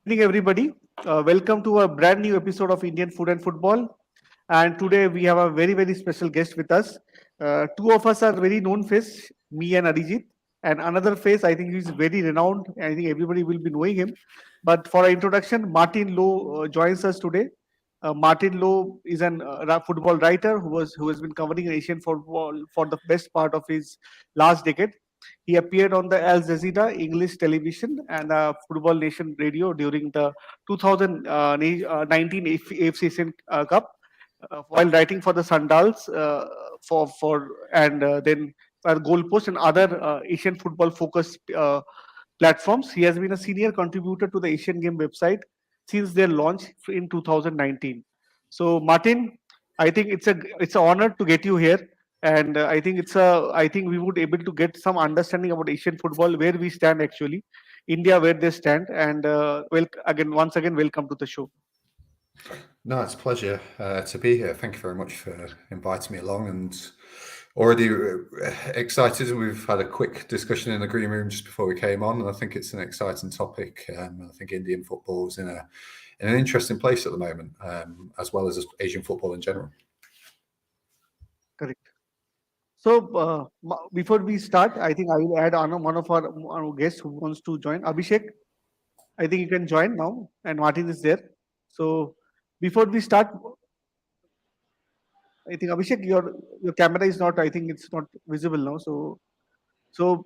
Evening, everybody. Welcome to a brand new episode of Indian Food and Football. And today we have a very special guest with us. Two of us are very known face, me and Arijit. And another face, I think he's very renowned. I think everybody will be knowing him. But for our introduction, Martin Lowe joins us today. Martin Lowe is an football writer who has been covering Asian football for the best part of his last decade. He appeared on the Al Jazeera English television and Football Nation radio during the 2019 AFC Asian Cup while writing for the Sandals for and then Goalpost and other Asian football focused platforms. He has been a senior contributor to the Asian Game website since their launch in 2019. So, Martin, I think it's an honor to get you here, and I think we would able to get some understanding about Asian football, where we stand actually, India where they stand, and once again welcome to the show. No, it's a pleasure to be here. Thank you very much for inviting me along, and already excited. We've had a quick discussion in the green room just before we came on, and I think it's an exciting topic. I think Indian football is in an interesting place at the moment, as well as Asian football in general. Correct. So before we start, I think I will add on one of our guests who wants to join, Abhishek. I think you can join now, and Martin is there. So before we start, I think Abhishek, your camera is not. I think it's not visible now. So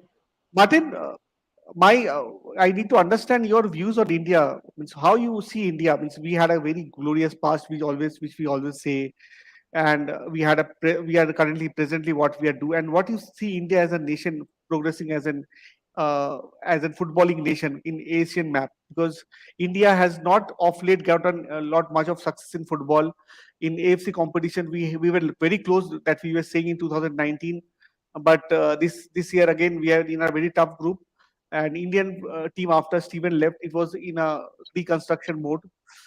Martin, my I need to understand your views on India. Means how you see India. Means we had a very glorious past, which we always say, and we are currently presently what we are doing, and what you see India as a nation progressing as a footballing nation in Asian map, because India has not of late gotten a lot much of success in football. In AFC competition, we were very close, that we were saying in 2019, but this year again we are in a very tough group. And Indian team, after Steven left, it was in a reconstruction mode.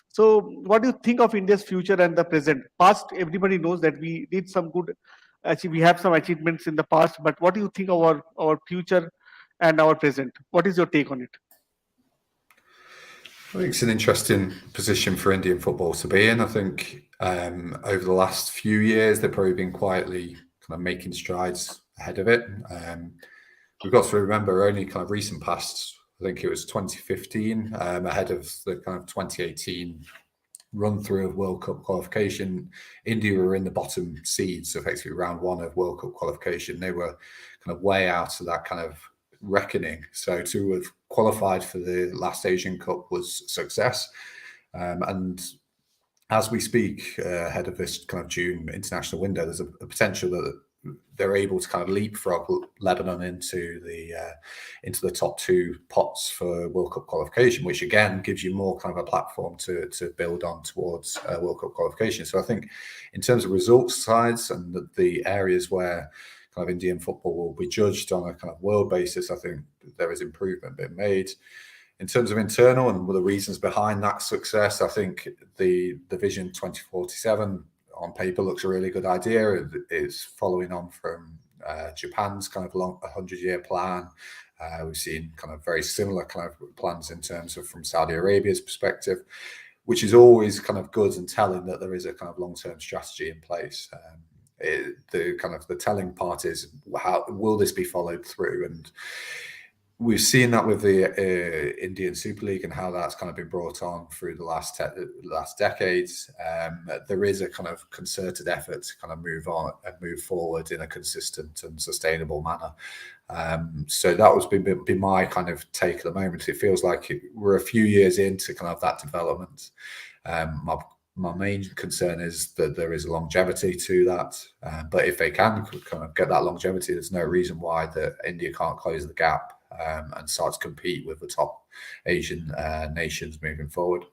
So, what do you think of India's future and the present? Past, everybody knows that we did some good. Actually, we have some achievements in the past, but what do you think of our future and our present? What is your take on it? I think it's an interesting position for Indian football to be in. I think over the last few years, they've probably been quietly kind of making strides ahead of it. We've got to remember only kind of recent past, I think it was 2015, ahead of the kind of 2018 run through of World Cup qualification. India were in the bottom seeds, effectively round one of World Cup qualification. They were kind of way out of that kind of reckoning. So to have qualified for the last Asian Cup was success. And as we speak, ahead of this kind of June international window, there's a potential that they're able to kind of leapfrog Lebanon into the top two pots for World Cup qualification, which again gives you more kind of a platform to build on towards World Cup qualification. So I think in terms of results sides and the areas where kind of Indian football will be judged on a kind of world basis, I think there is improvement being made. In terms of internal and the reasons behind that success, I think the Vision 2047 on paper looks a really good idea. It is following on from Japan's kind of 100-year plan. We've seen kind of very similar kind of plans in terms of from Saudi Arabia's perspective, which is always kind of good and telling that there is a kind of long-term strategy in place. The telling part is, how will this be followed through? And we've seen that with the Indian Super League and how that's kind of been brought on through the last decades. There is a kind of concerted effort to kind of move on and move forward in a consistent and sustainable manner. So that was been my kind of take at the moment. It feels like we're a few years into kind of that development. My main concern is that there is a longevity to that. But if they can kind of get that longevity, there's no reason why India can't close the gap and start to compete with the top Asian nations moving forward.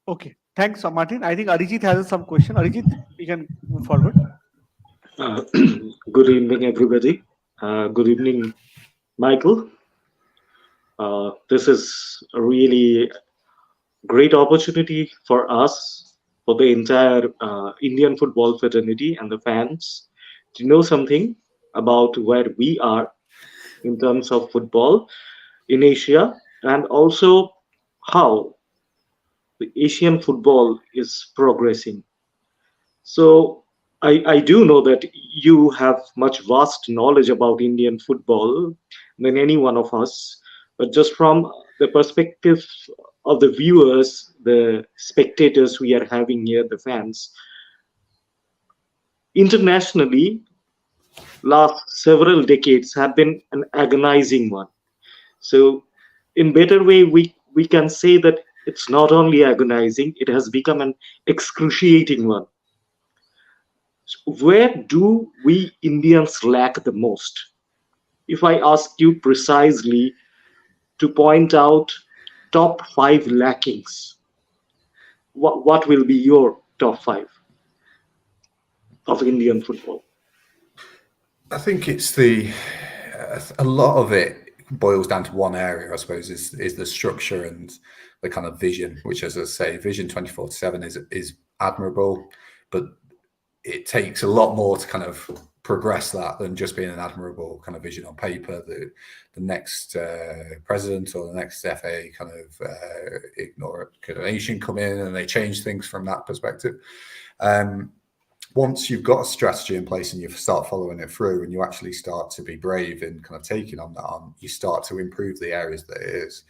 Okay. Thanks, Martin. I think Arijit has some question. Arijit, you can move forward. Good evening, everybody. Good evening, Michael. This is a really great opportunity for us, for the entire Indian football fraternity and the fans, to know something about where we are in terms of football in Asia and also how the Asian football is progressing. So I do know that you have much vast knowledge about Indian football than any one of us, but just from the perspective of the viewers, the spectators we are having here, the fans, internationally, last several decades have been an agonizing one. So, in better way, we can say that it's not only agonizing; it has become an excruciating one. Where do we Indians lack the most? If I ask you precisely to point out top five lackings, what will be your top five of Indian football? I think it's a lot of it boils down to one area, I suppose, is the structure and the kind of vision, which, as I say, Vision 2047 is admirable, but it takes a lot more to kind of progress that than just being an admirable kind of vision on paper. The next president or the next FA kind of ignore nation come in and they change things from that perspective. Once you've got a strategy in place and you start following it through and you actually start to be brave in kind of taking on that on, you start to improve the areas that it is.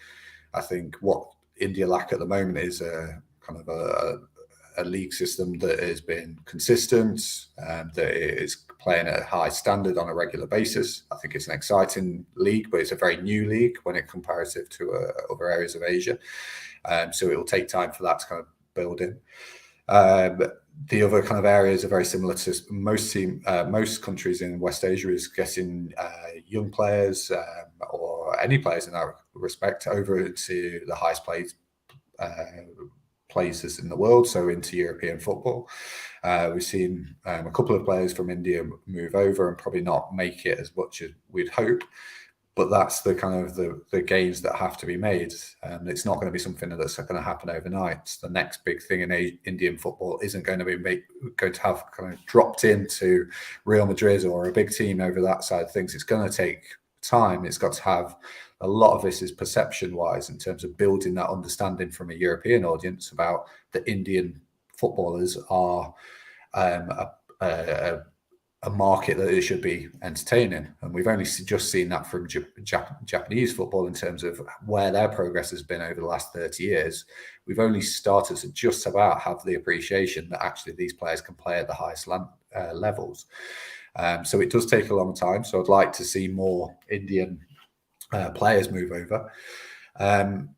I think what India lack at the moment is a kind of a league system that has been consistent, that is playing at a high standard on a regular basis. I think it's an exciting league, but it's a very new league when it comparative to other areas of Asia. So it will take time for that to kind of build in. The other kind of areas are very similar to most countries in West Asia is getting young players or any players in that respect over to the highest places in the world, so into European football. We've seen a couple of players from India move over and probably not make it as much as we'd hope. But that's the kind of the gains that have to be made. It's not going to be something that's going to happen overnight. The next big thing in Indian football isn't going to be going to have kind of dropped into Real Madrid or a big team over that side of things. It's going to take time. It's got to have a lot of this is perception-wise in terms of building that understanding from a European audience about the Indian footballers are a market that it should be entertaining. And we've only just seen that from Japanese football in terms of where their progress has been over the last 30 years. We've only started to just about have the appreciation that actually these players can play at the highest levels. So it does take a long time. So I'd like to see more Indian players move over.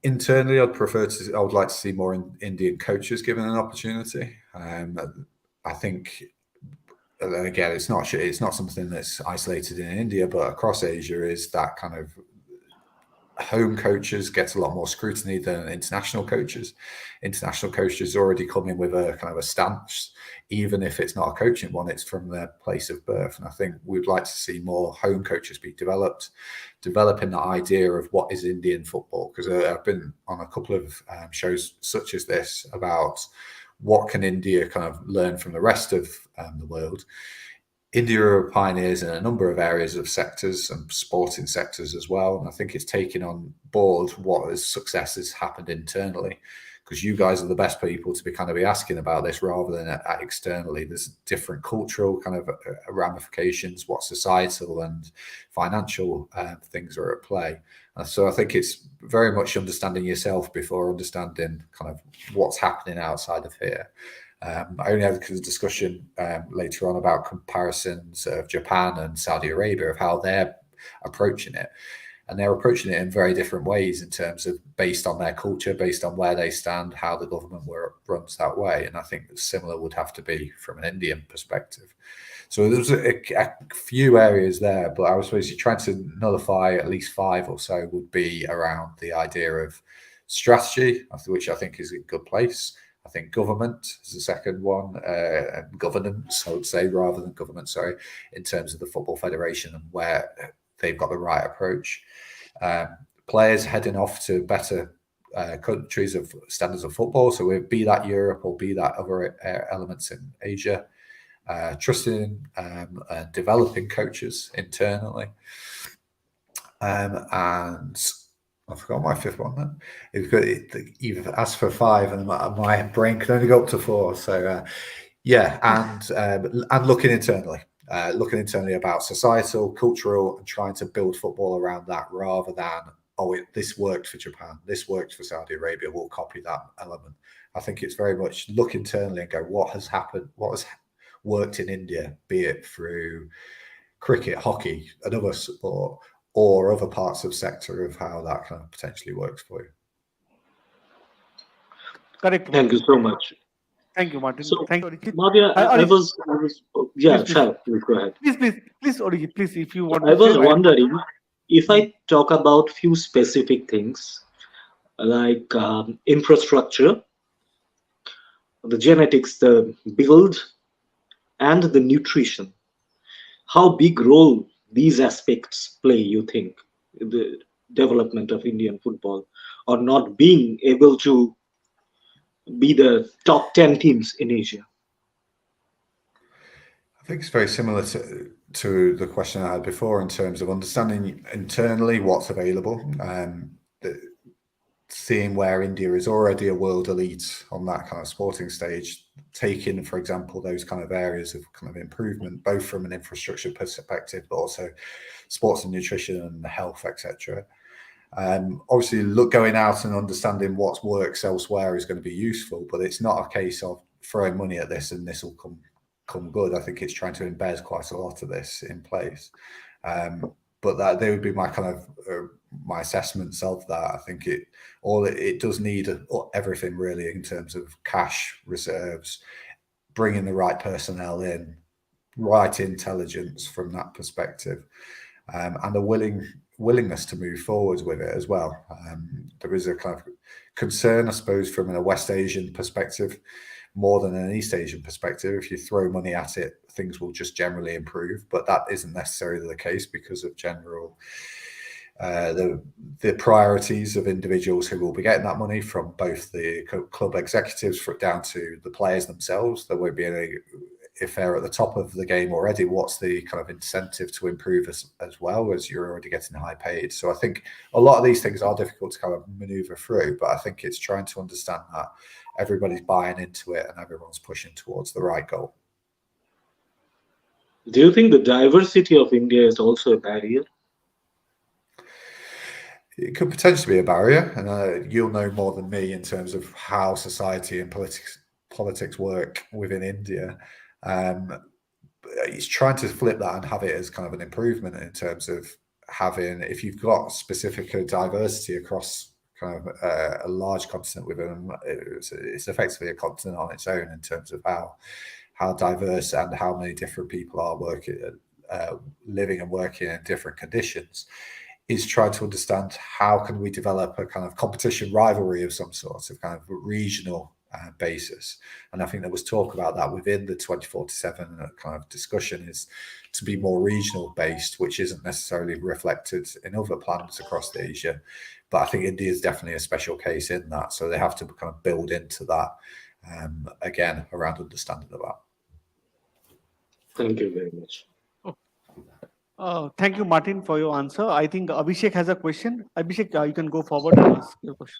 Internally, I would like to see more Indian coaches given an opportunity. I think, again, it's not something that's isolated in India, but across Asia is that kind of home coaches get a lot more scrutiny than international coaches. International coaches already come in with a kind of a stance, even if it's not a coaching one, it's from their place of birth. And I think we'd like to see more home coaches be developing that idea of what is Indian football. Because I've been on a couple of shows such as this about what can India kind of learn from the rest of the world. India are pioneers in a number of areas of sectors and sporting sectors as well. And I think it's taking on board what success has happened internally, because you guys are the best people to be asking about this rather than externally. There's different cultural kind of ramifications, what societal and financial things are at play. So I think it's very much understanding yourself before understanding kind of what's happening outside of here. I only had a discussion later on about comparisons of Japan and Saudi Arabia of how they're approaching it. And they're approaching it in very different ways in terms of based on their culture, based on where they stand, how the government runs that way. And I think similar would have to be from an Indian perspective. So there's a few areas there, but I was supposed to try to nullify at least 5 or so would be around the idea of strategy, which I think is a good place. I think government is the second one, governance, I would say, rather than government, sorry, in terms of the Football Federation and where they've got the right approach. Players heading off to better countries of standards of football, so be that Europe or be that other elements in Asia. Trusting and developing coaches internally. And I forgot my fifth one then. You've asked for five, and my brain can only go up to four. So, and looking internally. Looking internally about societal, cultural, and trying to build football around that rather than, this worked for Japan, this worked for Saudi Arabia, we'll copy that element. I think it's very much look internally and go, what has happened, what has worked in India, be it through cricket, hockey, another sport, or other parts of sector of how that kind of potentially works for you. Correct. Thank you so much. Thank you, Martin. So, Thank you, Arijit. Maria, I was, yeah, Please, Shah, please go ahead. Please, Arijit, please, if you want I to was say. wondering if I talk about few specific things like infrastructure, the genetics, the build, and the nutrition. How big role these aspects play, you think, in the development of Indian football, or not being able to be the top 10 teams in Asia? I think it's very similar to the question I had before in terms of understanding internally what's available, seeing where India is already a world elite on that kind of sporting stage, taking, for example, those kind of areas of kind of improvement, both from an infrastructure perspective, but also sports and nutrition and health, etc. Obviously, going out and understanding what works elsewhere is going to be useful, but it's not a case of throwing money at this and this will come good. I think it's trying to embed quite a lot of this in place. But that they would be my kind of my assessments of that. I think it does need everything really in terms of cash reserves, bringing the right personnel in, right intelligence from that perspective, and a willingness to move forwards with it as well. There is a kind of concern, I suppose, from a West Asian perspective, more than an East Asian perspective. If you throw money at it, things will just generally improve, but that isn't necessarily the case because of general the priorities of individuals who will be getting that money, from both the club executives down to the players themselves. There won't be any, if they're at the top of the game already, what's the kind of incentive to improve as well, as you're already getting high paid. So I think a lot of these things are difficult to kind of maneuver through, but I think it's trying to understand that everybody's buying into it and everyone's pushing towards the right goal. Do you think the diversity of India is also a barrier? It could potentially be a barrier, and you'll know more than me in terms of how society and politics work within India. It's trying to flip that and have it as kind of an improvement in terms of having, if you've got specific diversity across kind of a large continent within them, it's effectively a continent on its own in terms of how diverse and how many different people are living and working in different conditions. Is trying to understand how can we develop a kind of competition rivalry of some sort of kind of regional basis. And I think there was talk about that within the 2047 kind of discussion, is to be more regional based, which isn't necessarily reflected in other plans across Asia. But I think India is definitely a special case in that. So they have to kind of build into that, again, around understanding of that. Thank you very much. Thank you, Martin, for your answer. I think Abhishek has a question. Abhishek, you can go forward and ask your question.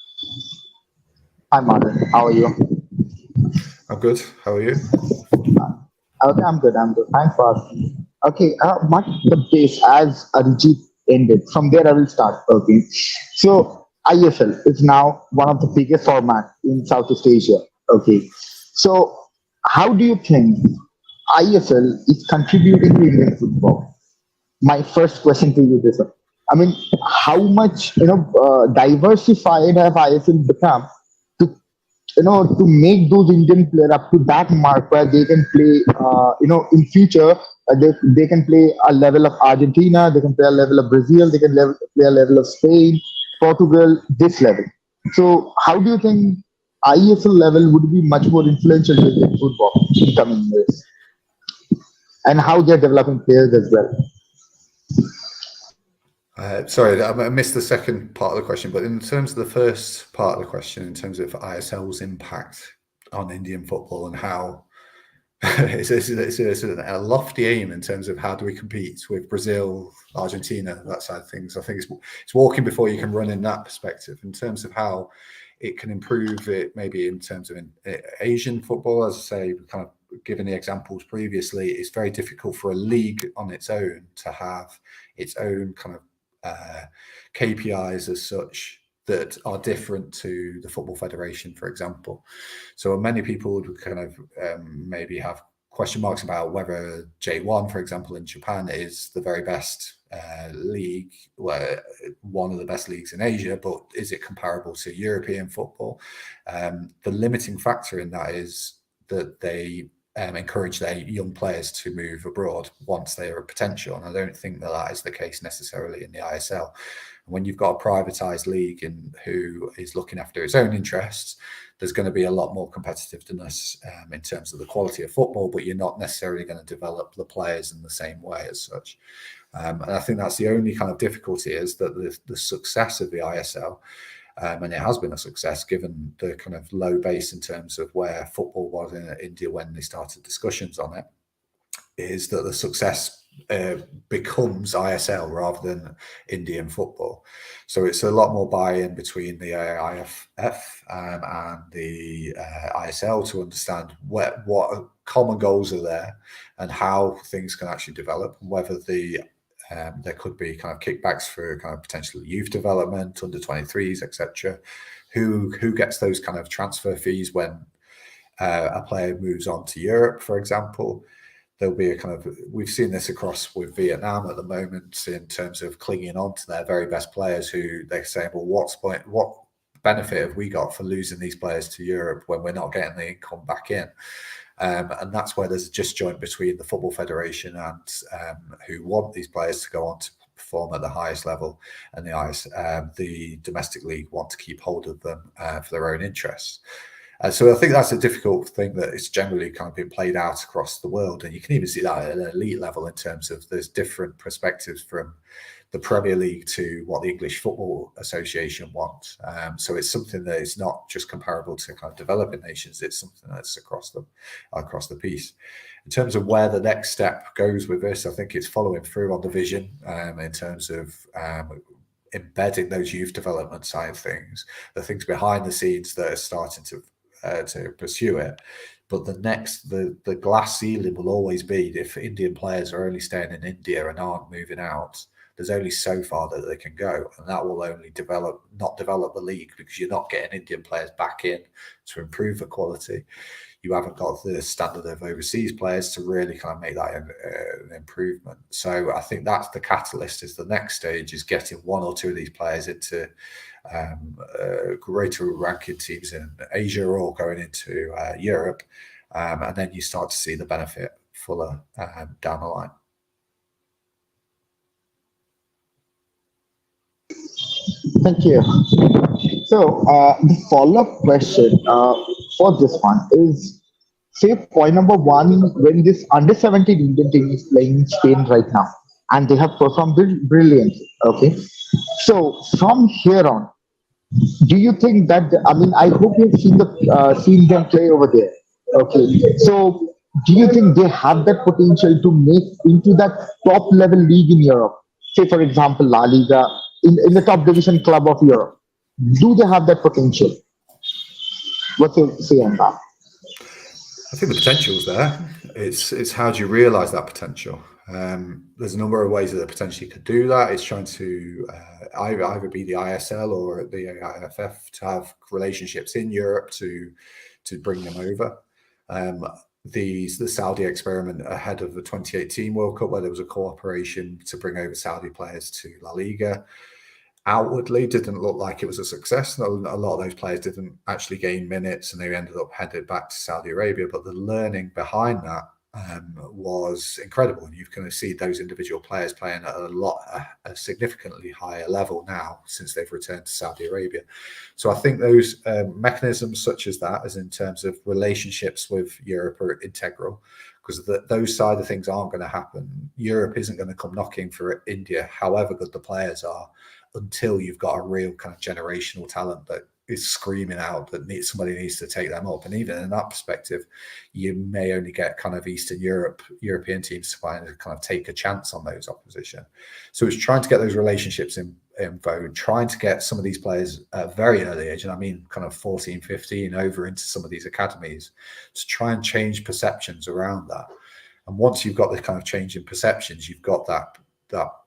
Hi, Martin. How are you? I'm good. How are you? Okay, I'm good. Thanks for asking. Okay, Martin, the base as Arijit ended, from there I will start. Okay, so ISL is now one of the biggest formats in Southeast Asia. Okay, so how do you think ISL is contributing to Indian football? My first question to you is, I mean, how much diversified have ISL become to to make those Indian players up to that mark where they can play, in future they can play a level of Argentina, they can play a level of Brazil, they can play a level of Spain, Portugal, this level. So how do you think ISL level would be much more influential in Indian football in coming years, and how they're developing players as well? Sorry, I missed the second part of the question, but in terms of the first part of the question, in terms of ISL's impact on Indian football and how it's a lofty aim in terms of how do we compete with Brazil, Argentina, that side of things. I think it's walking before you can run in that perspective. In terms of how it can improve it, maybe in terms of Asian football, as I say, kind of given the examples previously, it's very difficult for a league on its own to have its own kind of KPIs as such that are different to the Football Federation, for example. So many people would kind of maybe have question marks about whether J1, for example, in Japan is the very best league, one of the best leagues in Asia, but is it comparable to European football? The limiting factor in that is that they encourage their young players to move abroad once they are a potential. And I don't think that is the case necessarily in the ISL. When you've got a privatized league and who is looking after its own interests, there's going to be a lot more competitiveness in terms of the quality of football, but you're not necessarily going to develop the players in the same way as such. And I think that's the only kind of difficulty, is that the success of the ISL, and it has been a success given the kind of low base in terms of where football was in India when they started discussions on it, is that the success becomes ISL rather than Indian football. So it's a lot more buy-in between the AIFF and the ISL to understand what common goals are there and how things can actually develop, and whether there could be kind of kickbacks for kind of potential youth development, under 23s, etc. Who gets those kind of transfer fees when a player moves on to Europe, for example. There'll be a kind of, we've seen this across with Vietnam at the moment in terms of clinging on to their very best players, who they say, well, what benefit have we got for losing these players to Europe when we're not getting the income back in? And that's where there's a disjoint between the Football Federation and who want these players to go on to perform at the highest level, and the domestic league want to keep hold of them for their own interests. So I think that's a difficult thing that is generally kind of been played out across the world. And you can even see that at an elite level in terms of there's different perspectives from the Premier League to what the English Football Association wants. So it's something that is not just comparable to kind of developing nations, it's something that's across the piece. In terms of where the next step goes with this, I think it's following through on the vision in terms of embedding those youth development side of things, the things behind the scenes that are starting to pursue it. But the glass ceiling will always be, if Indian players are only staying in India and aren't moving out, there's only so far that they can go, and that will only not develop the league, because you're not getting Indian players back in to improve the quality. You haven't got the standard of overseas players to really kind of make that an improvement. So I think that's the catalyst, is the next stage is getting one or two of these players into greater ranking teams in Asia or going into Europe, and then you start to see the benefit fuller down the line. Thank you. So the follow-up question for this one is, say point number one, when this under 17 Indian team is playing in Spain right now, and they have performed brilliantly. Okay, so from here on, do you think that, I mean, I hope you've seen them play over there. Okay, so do you think they have that potential to make into that top level league in Europe? Say, for example, La Liga, in the top division club of Europe. Do they have that potential? What's your say on that? I think the potential's there. It's how do you realise that potential? There's a number of ways that they potentially could do that. It's trying to either be the ISL or the AIFF to have relationships in Europe to bring them over. The Saudi experiment ahead of the 2018 World Cup, where there was a cooperation to bring over Saudi players to La Liga, outwardly didn't look like it was a success. A lot of those players didn't actually gain minutes, and they ended up headed back to Saudi Arabia. But the learning behind that was incredible, and you can see those individual players playing at a significantly higher level now since they've returned to Saudi Arabia. So I think those mechanisms such as that, as in terms of relationships with Europe, are integral, because those side of things aren't going to happen. Europe isn't going to come knocking for India, however good the players are, until you've got a real kind of generational talent that is screaming out that somebody needs to take them up. And even in that perspective, you may only get kind of European teams to kind of take a chance on those opposition. So it's trying to get those relationships in vogue, trying to get some of these players at a very early age, and I mean kind of 14, 15 over into some of these academies, to try and change perceptions around that. And once you've got the kind of change in perceptions, you've got that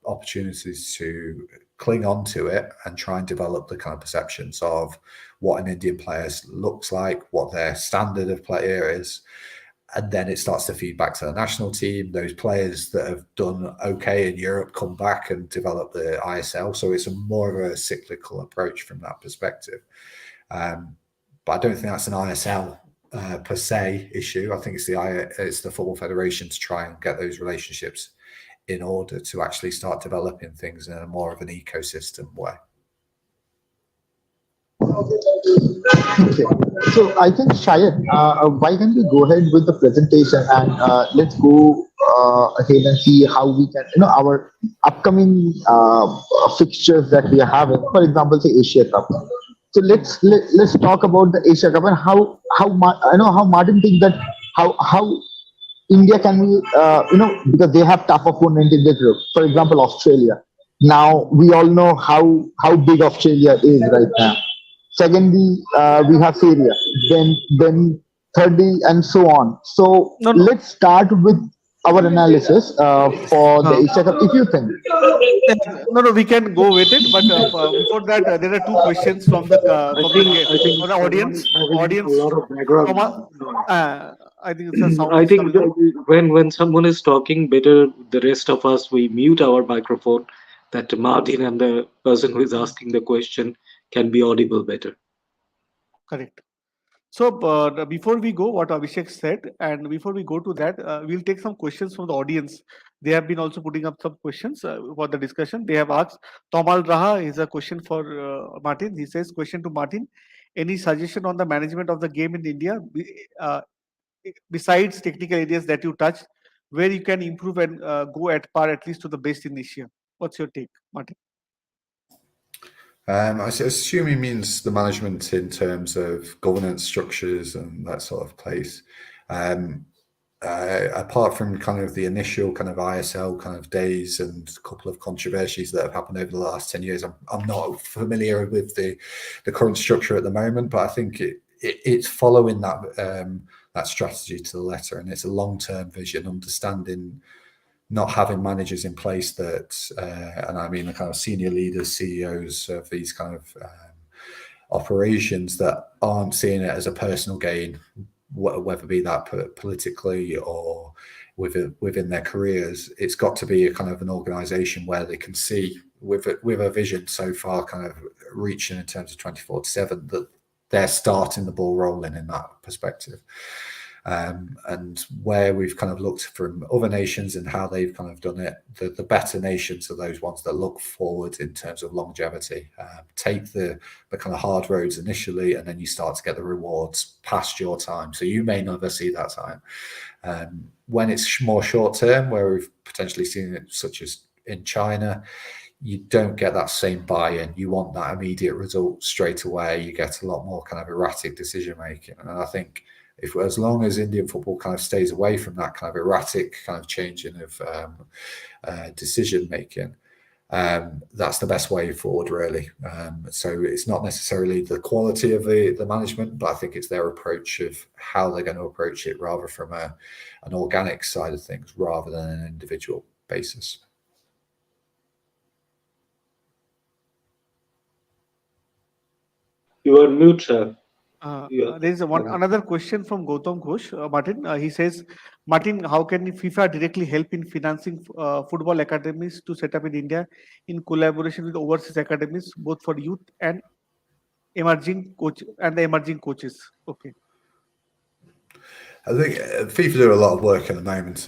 opportunities to cling on to it and try and develop the kind of perceptions of what an Indian player looks like, what their standard of player is. And then it starts to feed back to the national team. Those players that have done okay in Europe come back and develop the ISL. So it's more of a cyclical approach from that perspective. But I don't think that's an ISL per se issue. I think it's the Football Federation to try and get those relationships in order to actually start developing things in a more of an ecosystem way. Okay. So I think Shayad, why can't we go ahead with the presentation and let's go ahead and see how we can, our upcoming fixtures that we are having. For example, say Asia Cup. So let's talk about the Asia Cup and I know how Martin thinks that how India can be, because they have tough opponent in the group. For example, Australia. Now we all know how big Australia is right now. Secondly, we have Syria. Then thirdly, and so on. So No, let's start with our analysis for the uh, Asia Cup. If you think, no, we can go with it. But before that, there are two questions from the from the Someone audience. is having a Audience, lot of background Thomas, noise. I think the sound I is think coming out. when someone is talking, better the rest of us we mute our microphone, that Martin and the person who is asking the question can be audible better. Correct. So before we go, what Abhishek said, and before we go to that, we'll take some questions from the audience. They have been also putting up some questions for the discussion. They have asked. Tomal Raha is a question for Martin. He says, question to Martin: any suggestion on the management of the game in India, besides technical areas that you touched, where you can improve and go at par at least to the best in Asia? What's your take, Martin? I assume he means the management in terms of governance structures and that sort of place. Apart from kind of the initial kind of ISL kind of days and a couple of controversies that have happened over the last 10 years, I'm not familiar with the current structure at the moment, but I think it's following that strategy to the letter, and it's a long-term vision, understanding not having managers in place that, and I mean the kind of senior leaders, CEOs of these kind of operations that aren't seeing it as a personal gain, whether be that politically or within their careers. It's got to be a kind of an organisation where they can see with a vision so far kind of reaching in terms of 24/7 that they're starting the ball rolling in that perspective. And where we've kind of looked from other nations and how they've kind of done it, the better nations are those ones that look forward in terms of longevity. Take the kind of hard roads initially, and then you start to get the rewards past your time. So you may never see that time. When it's more short term, where we've potentially seen it, such as in China, you don't get that same buy-in. You want that immediate result straight away. You get a lot more kind of erratic decision making. And I think as long as Indian football kind of stays away from that kind of erratic kind of changing of decision making, that's the best way forward, really. So it's not necessarily the quality of the management, but I think it's their approach of how they're going to approach it, rather from an organic side of things rather than an individual basis. You are mute, sir. There is another question from Gautam Ghosh. Martin, he says, Martin, how can FIFA directly help in financing football academies to set up in India in collaboration with overseas academies, both for youth and the emerging coaches? Okay. I think FIFA do a lot of work at the moment.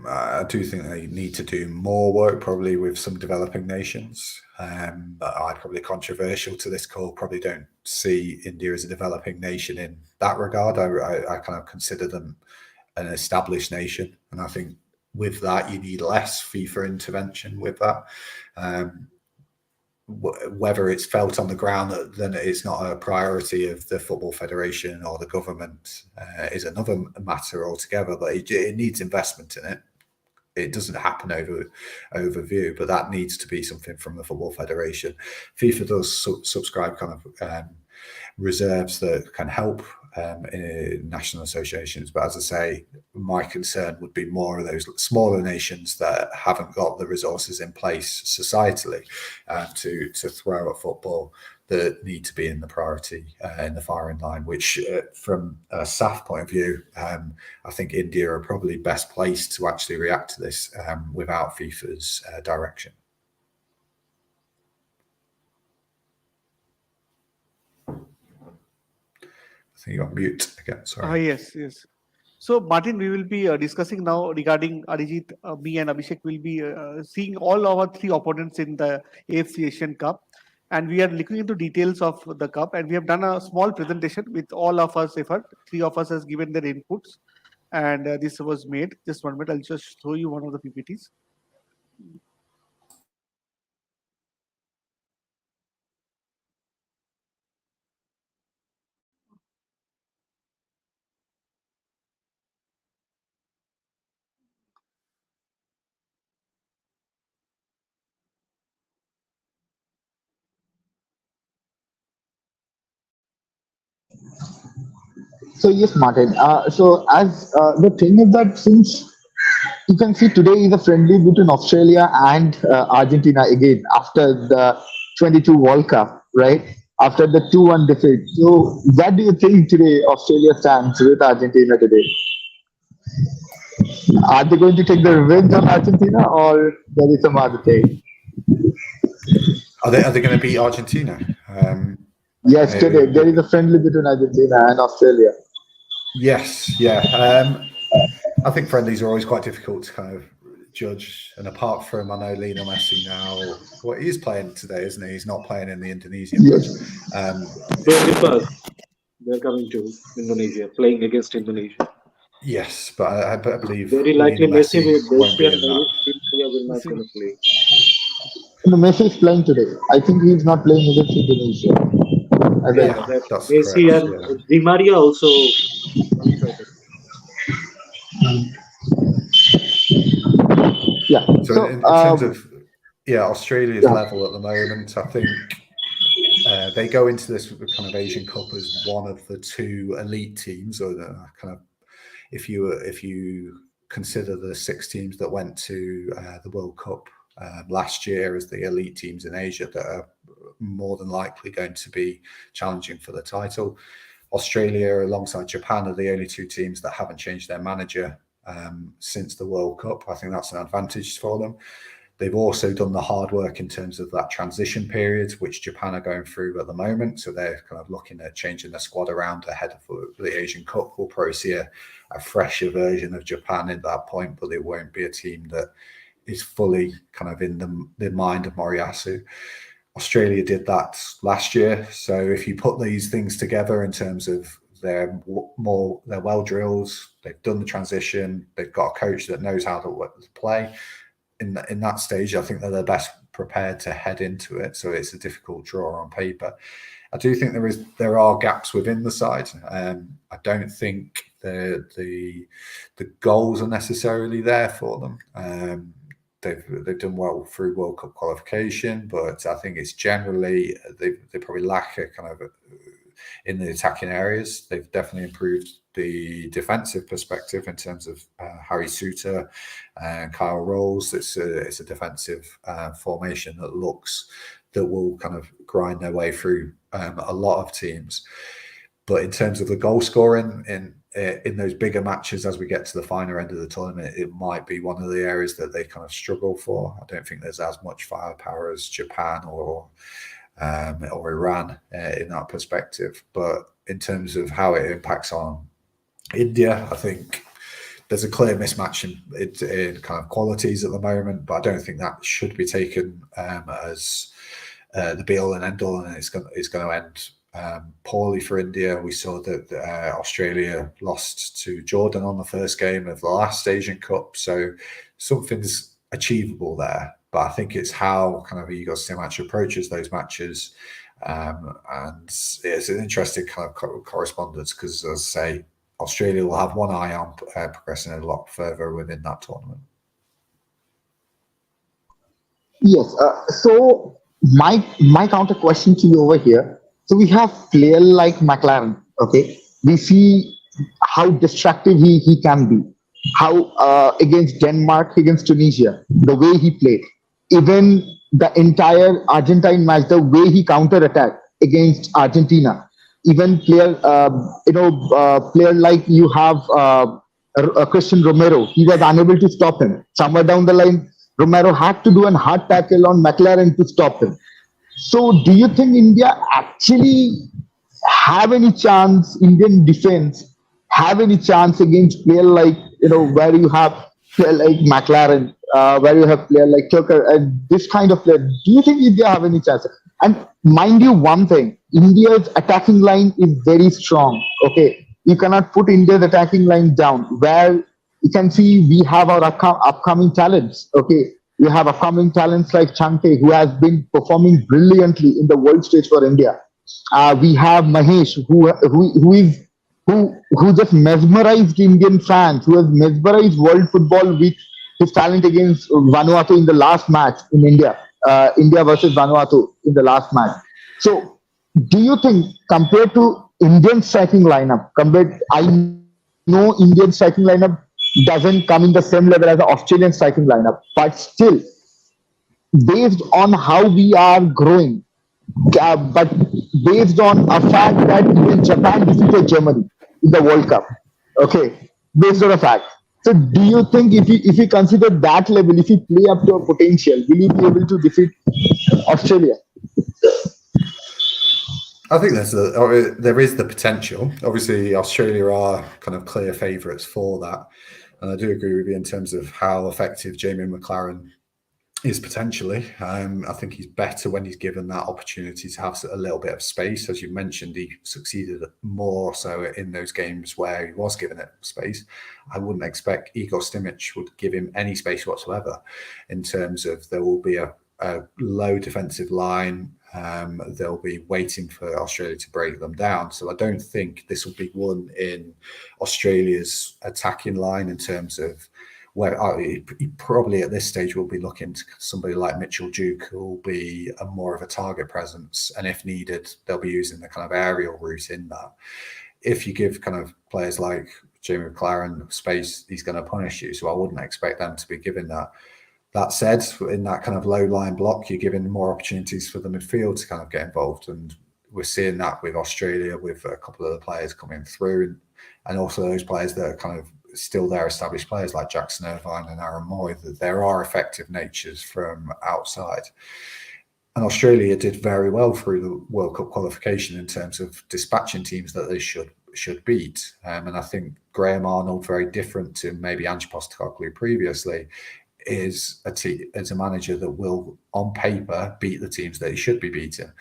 I do think they need to do more work, probably with some developing nations. But I'm probably controversial to this call. Probably don't see India as a developing nation in that regard. I kind of consider them an established nation, and I think with that you need less FIFA intervention with that. whether it's felt on the ground then it's not a priority of the Football Federation or the government is another matter altogether. But it needs investment in it. It doesn't happen overview, but that needs to be something from the Football Federation. FIFA does subscribe kind of reserves that can help in national associations, but as I say, my concern would be more of those smaller nations that haven't got the resources in place societally to throw at football, that need to be in the priority in the firing line, which from a SAF point of view, I think India are probably best placed to actually react to this without FIFA's direction. I think you're on mute again, sorry. Yes. So, Martin, we will be discussing now regarding Arijit, me and Abhishek will be seeing all our three opponents in the AFC Asian Cup. And we are looking into details of the cup. And we have done a small presentation with all of us effort. Three of us has given their inputs. And this was made. Just 1 minute, I'll just show you one of the PPTs. So yes, Martin. So as the thing is that since you can see today is a friendly between Australia and Argentina again after the 22 World Cup, right? After the 2-1 defeat. So what do you think today Australia stands with Argentina today? Are they going to take the revenge on Argentina or there is some other thing? Are they going to beat Argentina? Yes, today there is a friendly between Argentina and Australia. Yes, yeah. I think friendlies are always quite difficult to kind of judge. And apart from, I know Lionel Messi now, well, he's playing today, isn't he? He's not playing in the Indonesian match. They're coming to Indonesia, playing against Indonesia. Yes, but I believe Very likely Lionel Messi won't be in that. will not going to play. No, Messi is playing today. I think he's not playing against Indonesia. That's Messi correct, and Di Maria also. Yeah. So in terms of Australia's level at the moment, I think they go into this kind of Asian Cup as one of the two elite teams, or the kind of if you consider the 6 teams that went to the World Cup last year as the elite teams in Asia that are more than likely going to be challenging for the title. Australia, alongside Japan, are the only 2 teams that haven't changed their manager since the World Cup. I think that's an advantage for them. They've also done the hard work in terms of that transition period, which Japan are going through at the moment. So they're kind of looking at changing their squad around ahead of the Asian Cup. We'll probably see a fresher version of Japan at that point, but it won't be a team that is fully kind of in the mind of Moriyasu. Australia did that last year. So if you put these things together in terms of they're well drilled, they've done the transition, they've got a coach that knows how to play. In that stage, I think they're the best prepared to head into it. So it's a difficult draw on paper. I do think there are gaps within the side. I don't think the goals are necessarily there for them. They've done well through World Cup qualification, but I think it's generally they probably lack a kind of in the attacking areas. They've definitely improved the defensive perspective in terms of Harry Souttar and Kyle Rolls. It's a defensive formation that will kind of grind their way through a lot of teams. But in terms of the goal scoring in those bigger matches, as we get to the final end of the tournament, it might be one of the areas that they kind of struggle for. I don't think there's as much firepower as Japan or Iran in that perspective. But in terms of how it impacts on India, I think there's a clear mismatch in kind of qualities at the moment, but I don't think that should be taken as the be all and end all, and it's going to end poorly for India. We saw that Australia lost to Jordan on the first game of the last Asian Cup, so something's achievable there. But I think it's how kind of Igor Stimac approaches those matches. And it's an interesting kind of correspondence because, as I say, Australia will have one eye on progressing a lot further within that tournament. Yes. So my counter question to you over here. So we have player like McLaren. Okay, we see how destructive he can be. How against Denmark, against Tunisia, the way he played, even the entire Argentine match, the way he counter attacked against Argentina. Even player like you have Christian Romero, he was unable to stop him. Somewhere down the line, Romero had to do an hard tackle on McLaren to stop him. So, do you think India actually have any chance? Indian defense have any chance against player like where you have player like McLaren, where you have player like Tucker, and this kind of player? Do you think India have any chance? And mind you, one thing: India's attacking line is very strong. Okay, you cannot put India's attacking line down. Where you can see we have our upcoming talents. Okay, we have upcoming talents like Chante, who has been performing brilliantly in the world stage for India. We have Mahesh, who just mesmerized Indian fans, who has mesmerized world football with his talent against Vanuatu in the last match in India, India versus Vanuatu in the last match. So, do you think compared to Indian striking lineup, I know Indian striking lineup doesn't come in the same level as the Australian striking lineup, but still, based on how we are growing, but based on a fact that even Japan defeated Germany in the World Cup, okay, based on a fact. So, do you think if you consider that level, if you play up to a potential, will you be able to defeat Australia? I think there is the potential. Obviously, Australia are kind of clear favourites for that. And I do agree with you in terms of how effective Jamie McLaren is potentially. I think he's better when he's given that opportunity to have a little bit of space. As you mentioned, he succeeded more so in those games where he was given it space. I wouldn't expect Igor Stimac would give him any space whatsoever in terms of there will be a low defensive line. They'll be waiting for Australia to break them down. So I don't think this will be won in Australia's attacking line in terms of where he probably at this stage will be looking to somebody like Mitchell Duke, who will be more of a target presence. And if needed, they'll be using the kind of aerial route in that. If you give kind of players like Jamie McLaren space, he's going to punish you. So I wouldn't expect them to be given that. That said, in that kind of low line block, you're giving more opportunities for the midfield to kind of get involved. And we're seeing that with Australia, with a couple of the players coming through, and also those players that are kind of still there, established players like Jackson Irvine and Aaron Moy, that there are effective natures from outside. And Australia did very well through the World Cup qualification in terms of dispatching teams that they should beat. And I think Graham Arnold, very different to maybe Ange Postecoglou previously, is a manager that will, on paper, beat the teams that he should be beating.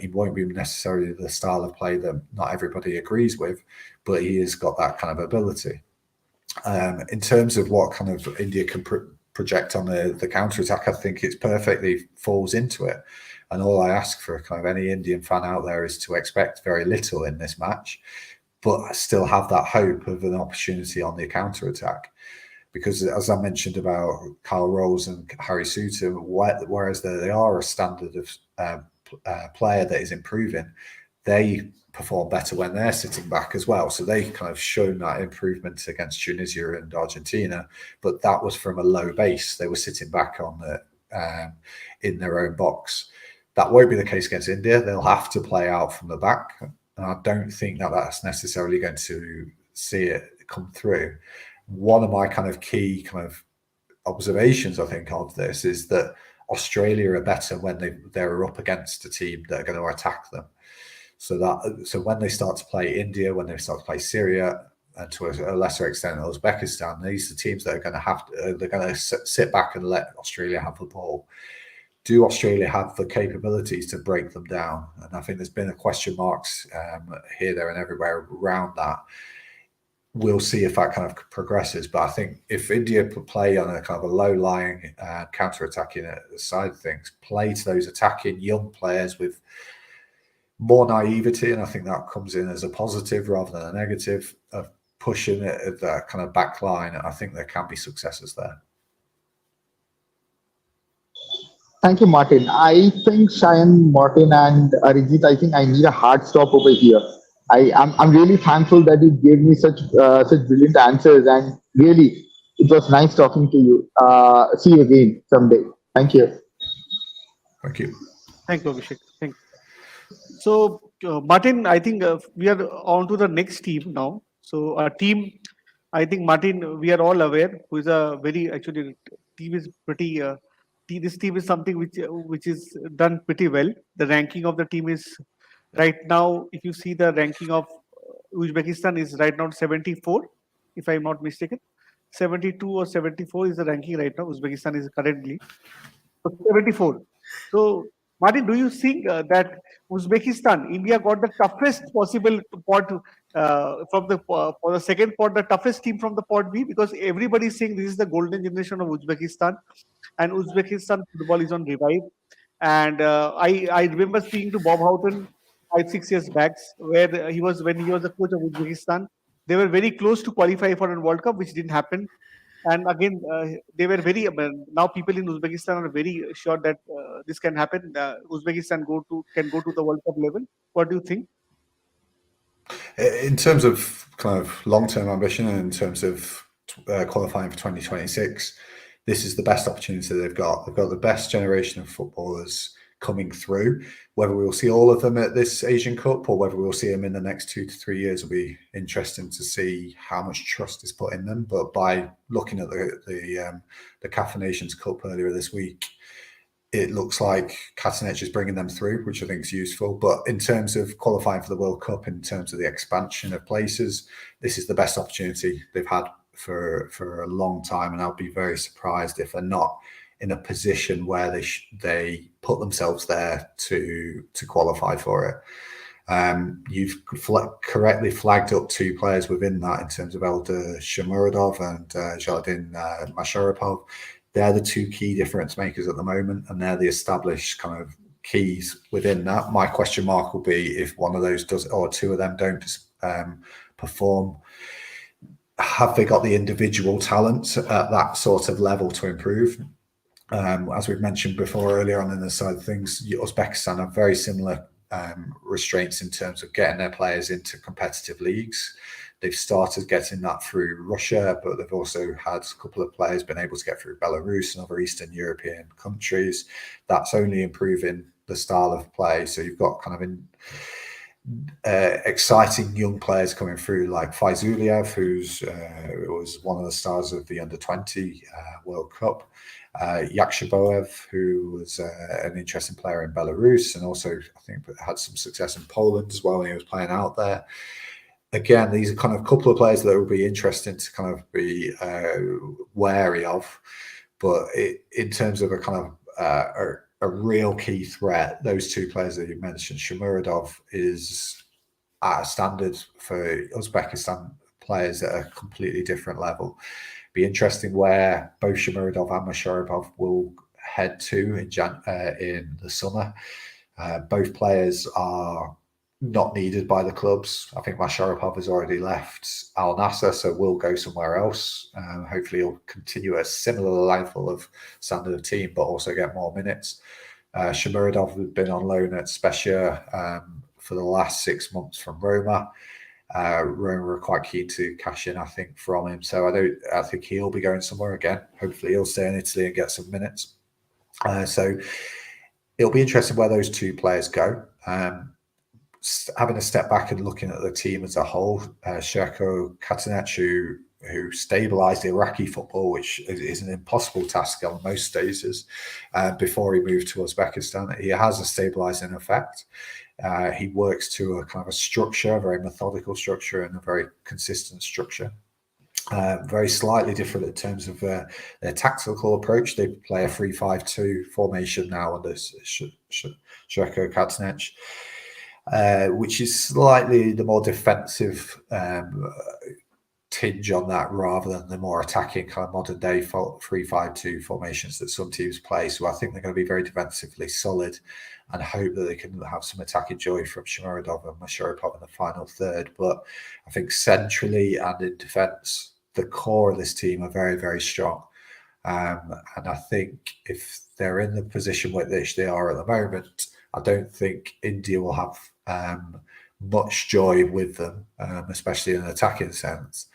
He won't be necessarily the style of play that not everybody agrees with, but he has got that kind of ability. In terms of what kind of India can project on the counter-attack, I think it perfectly falls into it. And all I ask for kind of any Indian fan out there is to expect very little in this match, but still have that hope of an opportunity on the counter-attack. Because as I mentioned about Kyle Rolls and Harry Suter, whereas they are a standard of player that is improving, they perform better when they're sitting back as well. So they kind of shown that improvement against Tunisia and Argentina, but that was from a low base. They were sitting back on in their own box. That won't be the case against India. They'll have to play out from the back. And I don't think that that's necessarily going to see it come through. One of my kind of key kind of observations, I think, of this is that Australia are better when they're up against a team that are going to attack them. So when they start to play India, when they start to play Syria, and to a lesser extent Uzbekistan, these are teams that are going to they're going to sit back and let Australia have the ball. Do Australia have the capabilities to break them down? And I think there's been a question marks here, there, and everywhere around that. we'll see if that kind of progresses. But I think if India play on a kind of a low-lying counter-attacking side of things, play to those attacking young players with more naivety, and I think that comes in as a positive rather than a negative of pushing it at that kind of back line. I think there can be successes there. Thank you, Martin. I think Shayan, Martin, and Arijit, I think I need a hard stop over here. I'm really thankful that you gave me such brilliant answers, and really, it was nice talking to you. See you again someday. Thank you. Thank you. Thank you, Abhishek. Thank you. So, Martin, I think we are on to the next team now. So, a team, I think, Martin, we are all aware, who is a very, actually, team is pretty, this team is something which is done pretty well. The ranking of the team is right now, if you see the ranking of Uzbekistan is right now 74, if I'm not mistaken. 72 or 74 is the ranking right now. Uzbekistan is currently. 74. So, Martin, do you think that Uzbekistan, India got the toughest possible pot from the for the second pot, the toughest team from the pot B? Because everybody is saying this is the golden generation of Uzbekistan, and Uzbekistan football is on revive. And I remember speaking to Bob Houghton 5 6 years back, where he was when he was the coach of Uzbekistan. They were very close to qualify for a World Cup, which didn't happen. And again, they were very now people in Uzbekistan are very sure that this can happen. Uzbekistan can go to the World Cup level. What do you think? In terms of kind of long-term ambition and in terms of qualifying for 2026, this is the best opportunity they've got. They've got the best generation of footballers coming through. Whether we'll see all of them at this Asian Cup or whether we'll see them in the next 2 to 3 years will be interesting to see how much trust is put in them. But by looking at the CAF Nations Cup earlier this week, it looks like Katanec is bringing them through, which I think is useful. But in terms of qualifying for the World Cup, in terms of the expansion of places, this is the best opportunity they've had for a long time, and I'll be very surprised if they're not in a position where they put themselves there to qualify for it. You've correctly flagged up 2 players within that in terms of Eldar Shomurodov and Jardin Masharipov. They're the 2 key difference makers at the moment, and they're the established kind of keys within that. My question mark will be if one of those does, or 2 of them don't perform. Have they got the individual talent at that sort of level to improve? As we've mentioned before earlier on in the side of things, Uzbekistan have very similar restraints in terms of getting their players into competitive leagues. They've started getting that through Russia, but they've also had a couple of players been able to get through Belarus and other Eastern European countries. That's only improving the style of play. So you've got kind of exciting young players coming through, like Faizuliev, who's was one of the stars of the Under-20 World Cup. Yakshiboev, who was an interesting player in Belarus, and also I think had some success in Poland as well when he was playing out there. Again, these are kind of a couple of players that will be interesting to kind of be wary of. But in terms of a kind of a real key threat, those 2 players that you mentioned, Shomurodov is at a standard for Uzbekistan players at a completely different level. Be interesting where both Shomurodov and Masharipov will head to in the summer. Both players are not needed by the clubs. I think Masharipov has already left Al Nassr, so will go somewhere else. Hopefully he'll continue a similar level of standard of team, but also get more minutes. Shomurodov has been on loan at Spezia for the last 6 months from Roma. Roma are quite keen to cash in, I think, from him. So I think he'll be going somewhere again. Hopefully he'll stay in Italy and get some minutes. So it'll be interesting where those 2 players go. Having a step back and looking at the team as a whole, Sherko Katanec, who stabilised Iraqi football, which is an impossible task on most stages, before he moved to Uzbekistan. He has a stabilising effect. He works to a kind of a structure, a very methodical structure and a very consistent structure. Very slightly different in terms of their tactical approach. They play a 3-5-2 formation now under Sherko Katanec, which is slightly the more defensive tinge on that rather than the more attacking kind of modern day 3-5-2 formations that some teams play. So I think they're going to be very defensively solid and hope that they can have some attacking joy from Shomurodov and Masharipov in the final third. But I think centrally and in defence, the core of this team are very, very strong. And I think if they're in the position which they are at the moment, I don't think India will have much joy with them, especially in an attacking sense.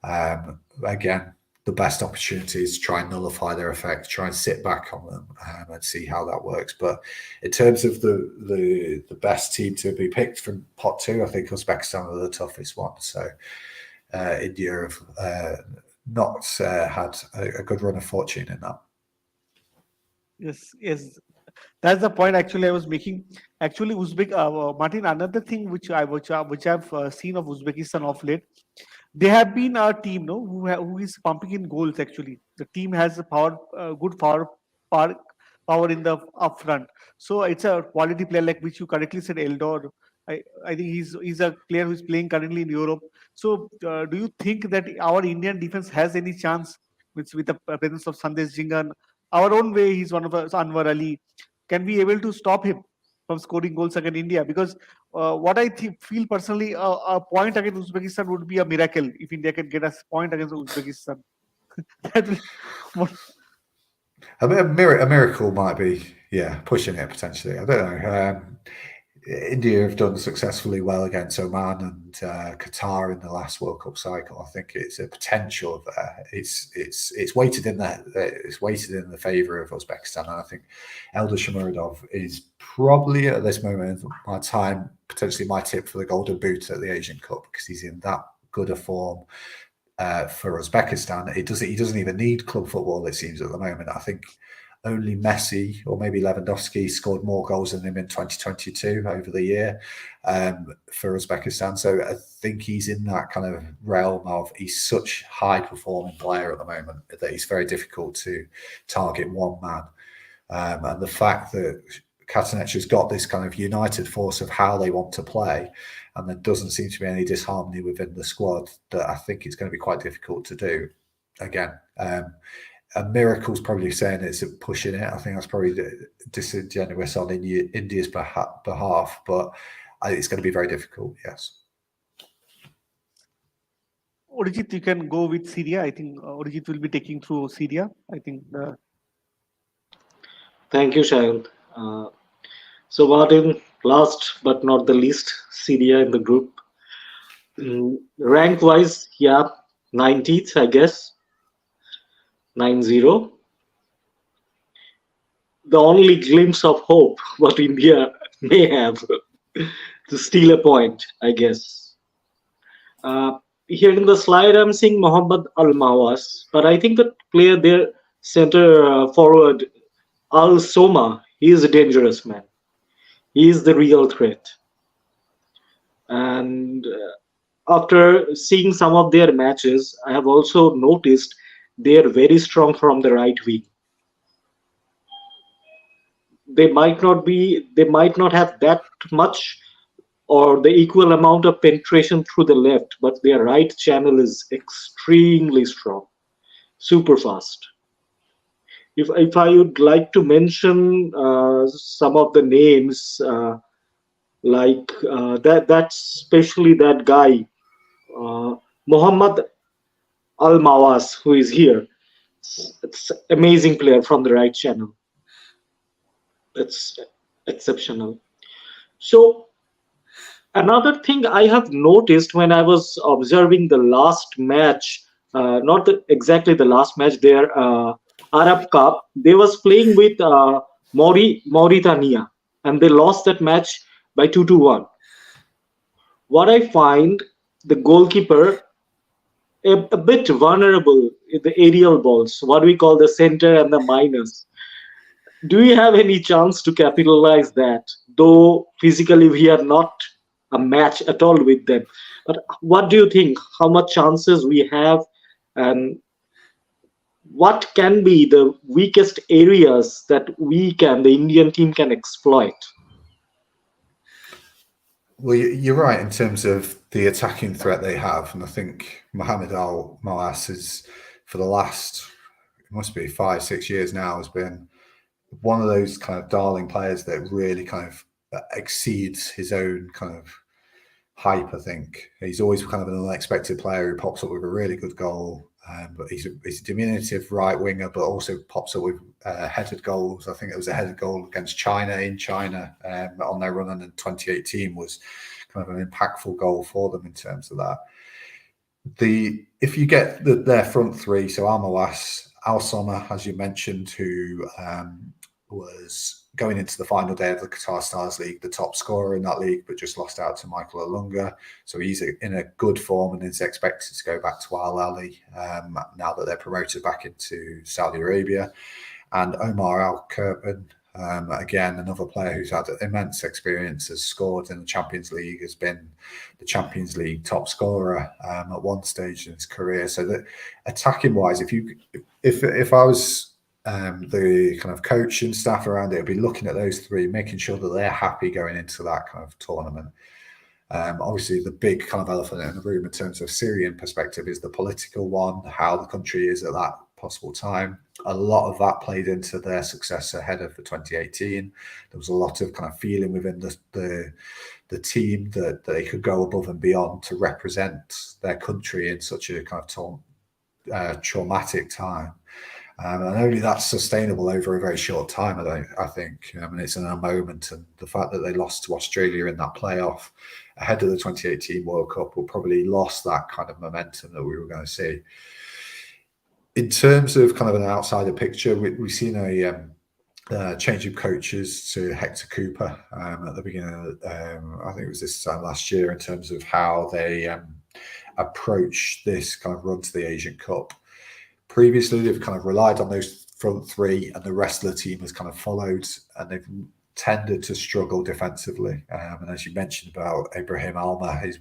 Again, the best opportunity is to try and nullify their effect, try and sit back on them and see how that works. But in terms of the best team to be picked from pot 2, I think Uzbekistan are the toughest one. So India have not had a good run of fortune in that. Yes. That's the point actually I was making. Actually, Martin, another thing which I've seen of Uzbekistan of late, they have been a team, who is pumping in goals. Actually, the team has a good power in the up front. So it's a quality player, like which you correctly said, Eldor. I think he's a player who's playing currently in Europe. So do you think that our Indian defense has any chance with the presence of Sandesh Jingan? Our own way, he's one of us, Anwar Ali. Can we able to stop him from scoring goals against India? Because what I feel personally, a point against Uzbekistan would be a miracle if India can get a point against Uzbekistan. A miracle might be, pushing it potentially. I don't know. India have done successfully well against Oman and Qatar in the last World Cup cycle. I think it's a potential there. It's weighted in the favour of Uzbekistan. And I think Eldar Shomurodov is probably at this moment of my time potentially my tip for the Golden Boot at the Asian Cup, because he's in that good a form for Uzbekistan. He doesn't even need club football, it seems, at the moment. I think only Messi or maybe Lewandowski scored more goals than him in 2022 over the year for Uzbekistan. So I think he's in that kind of realm of, he's such high performing player at the moment that he's very difficult to target one man. And the fact that Katanec has got this kind of united force of how they want to play, and there doesn't seem to be any disharmony within the squad, that I think it's going to be quite difficult to do. Again, a miracle's probably saying it's pushing it. I think that's probably disingenuous on India's behalf, but it's going to be very difficult, yes. Orijit, you can go with Syria. I think Orijit will be taking through Syria. I think. Thank you, Shayan. So Martin, last but not the least, Syria in the group. Rank-wise, 19th, I guess. 9-0. The only glimpse of hope what India may have to steal a point, I guess. Here in the slide, I'm seeing Mohammad Al-Mawas, but I think the player there, center forward, Al-Soma, he is a dangerous man. He is the real threat. And after seeing some of their matches, I have also noticed they are very strong from the right wing. They might not have that much or the equal amount of penetration through the left, but their right channel is extremely strong, super fast. If I would like to mention some of the names, that's especially that guy, Mohammad Al-Mawas, who is here. It's amazing player from the right channel. It's exceptional. So another thing I have noticed when I was observing the last match, exactly the last match there, Arab Cup, they was playing with Mauritania, and they lost that match by 2-1. What I find, the goalkeeper a bit vulnerable in the aerial balls, what we call the center and the minus. Do we have any chance to capitalize that? Though physically we are not a match at all with them. But what do you think? How much chances we have, and what can be the weakest areas that the Indian team can exploit? Well, you're right in terms of the attacking threat they have, and I think Mohamed Al Moas is, for the last, it must be 5-6 years now, has been one of those kind of darling players that really kind of exceeds his own kind of hype. I think he's always kind of an unexpected player who pops up with a really good goal. But he's a diminutive right winger, but also pops up with headed goals. I think it was a headed goal against China in China on their run in 2018 was kind of an impactful goal for them in terms of that. If you get their front three, so Almawas, Al Sommer, as you mentioned, who was going into the final day of the Qatar Stars League, the top scorer in that league, but just lost out to Michael Olunga. So he's in a good form and is expected to go back to Al Ahly now that they're promoted back into Saudi Arabia. And Omar Al Kurban, again, another player who's had immense experience, has scored in the Champions League, has been the Champions League top scorer at one stage in his career. So that attacking wise, if I was the kind of coach and staff around it, would be looking at those three, making sure that they're happy going into that kind of tournament. Obviously, the big kind of elephant in the room in terms of Syrian perspective is the political one, how the country is at that possible time. A lot of that played into their success ahead of the 2018. There was a lot of kind of feeling within the team that they could go above and beyond to represent their country in such a kind of traumatic time. And only that's sustainable over a very short time, I think. It's in a moment, and the fact that they lost to Australia in that playoff ahead of the 2018 World Cup will probably lost that kind of momentum that we were going to see. In terms of kind of an outsider picture, we've seen a change of coaches to Hector Cooper at the beginning of, I think it was this time last year, in terms of how they approach this kind of run to the Asian Cup. Previously, they've kind of relied on those front three, and the rest of the team has kind of followed, and they've tended to struggle defensively. And as you mentioned about Ibrahim Alma, he's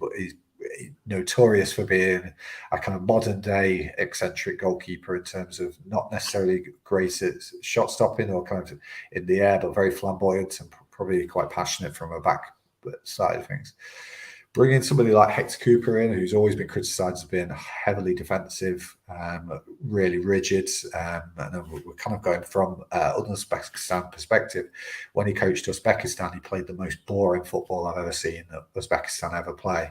notorious for being a kind of modern day eccentric goalkeeper in terms of not necessarily great at shot stopping or kind of in the air, but very flamboyant and probably quite passionate from a back side of things. Bringing somebody like Hector Cooper in, who's always been criticised as being heavily defensive, really rigid, and we're kind of going from Uzbekistan perspective. When he coached Uzbekistan, he played the most boring football I've ever seen that Uzbekistan ever play,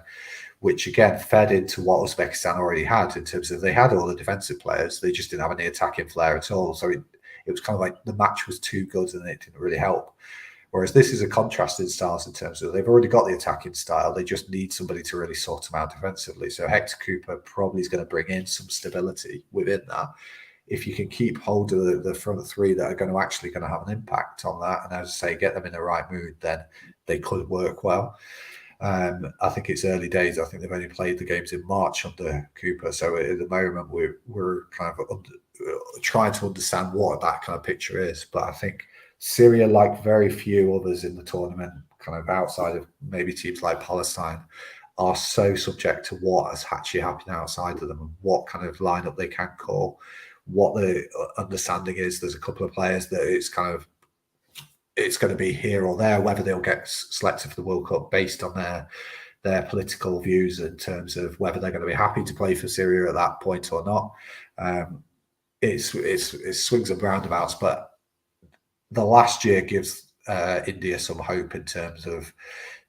which again fed into what Uzbekistan already had in terms of they had all the defensive players, they just didn't have any attacking flair at all. So it was kind of like the match was too good and it didn't really help. Whereas this is a contrast in styles in terms of they've already got the attacking style. They just need somebody to really sort them out defensively. So Hector Cooper probably is going to bring in some stability within that. If you can keep hold of the front three that are going to have an impact on that, and as I say, get them in the right mood, then they could work well. I think it's early days. I think they've only played the games in March under Cooper. So at the moment, we're kind of trying to understand what that kind of picture is. But I think Syria, like very few others in the tournament, kind of outside of maybe teams like Palestine, are so subject to what is actually happening outside of them and what kind of lineup they can call. What the understanding is, there's a couple of players that it's going to be here or there, whether they'll get selected for the World Cup based on their political views in terms of whether they're going to be happy to play for Syria at that point or not. It swings and roundabouts, but the last year gives India some hope in terms of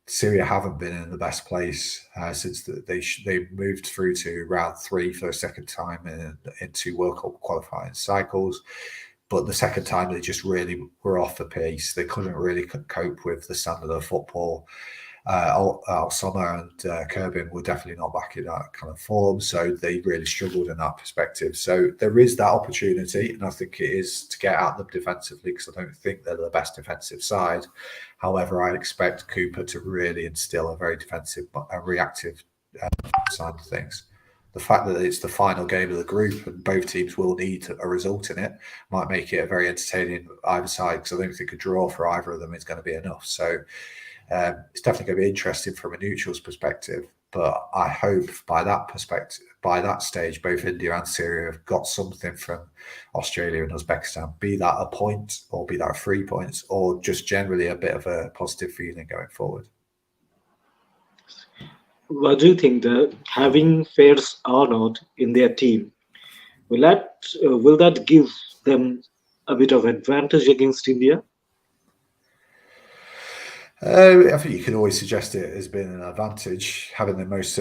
Syria haven't been in the best place since they moved through to round 3 for a second time into World Cup qualifying cycles. But the second time, they just really were off the pace. They couldn't really cope with the standard of football. Al Sommer and Kurban were definitely not back in that kind of form, so they really struggled in that perspective. So there is that opportunity, and I think it is to get at them defensively, because I don't think they're the best defensive side. However, I expect Cooper to really instill a very defensive, reactive side of things. The fact that it's the final game of the group and both teams will need a result in it might make it a very entertaining either side, because I don't think a draw for either of them is going to be enough. So it's definitely going to be interesting from a neutral's perspective. But I hope by that stage, both India and Syria have got something from Australia and Uzbekistan, be that a point or be that 3 points or just generally a bit of a positive feeling going forward. What do you think? The having Fairs Arnold in their team will that give them a bit of advantage against India? I think you could always suggest it as being an advantage, having the most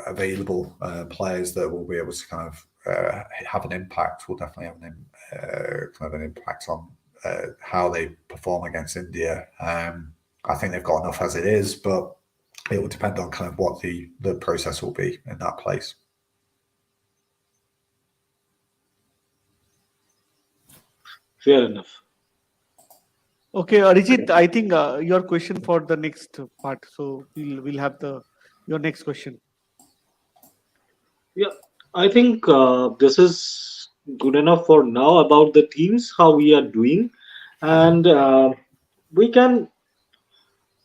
available players that will be able to kind of have an impact. Will definitely have kind of an impact on how they perform against India. I think they've got enough as it is, but it will depend on kind of what the process will be in that place. Fair enough. Okay, Arijit, I think your question for the next part. So we'll have your next question. Yeah, I think this is good enough for now about the teams, how we are doing, and we can